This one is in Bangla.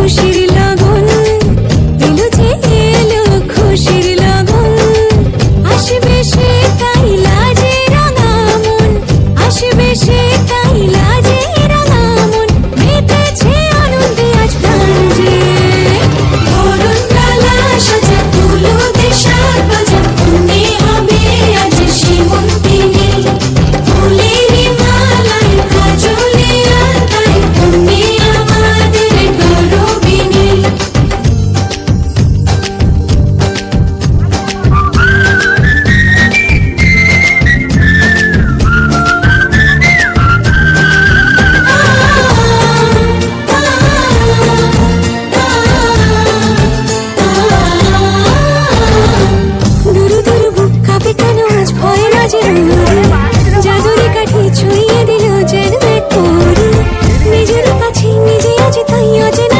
খুশির লগন, এলো যে এলো খুশির লগন। আসবে সে তাই লাজে রাঙা মন, আসবে সে তাই লাজে রাঙা মন। মেতেছে আনন্দে আজ প্রাণ যে, বরণ ডালা সাজা ফুলুদে সাত বাজা। মনে হবে আজ সীমন্তিনী, ফুলেরই মালায় কাজলে আলতায়। তুমি আমাদের গৌরবিনী। দুরু দুরু বুক কাঁপে কেন আজ ভয় লাজে রোদে। জাদুরে কাঠি ছুঁয়ে দিল যেন এক পরি, নিজের কাছে নিজে আজ তাই অচেনা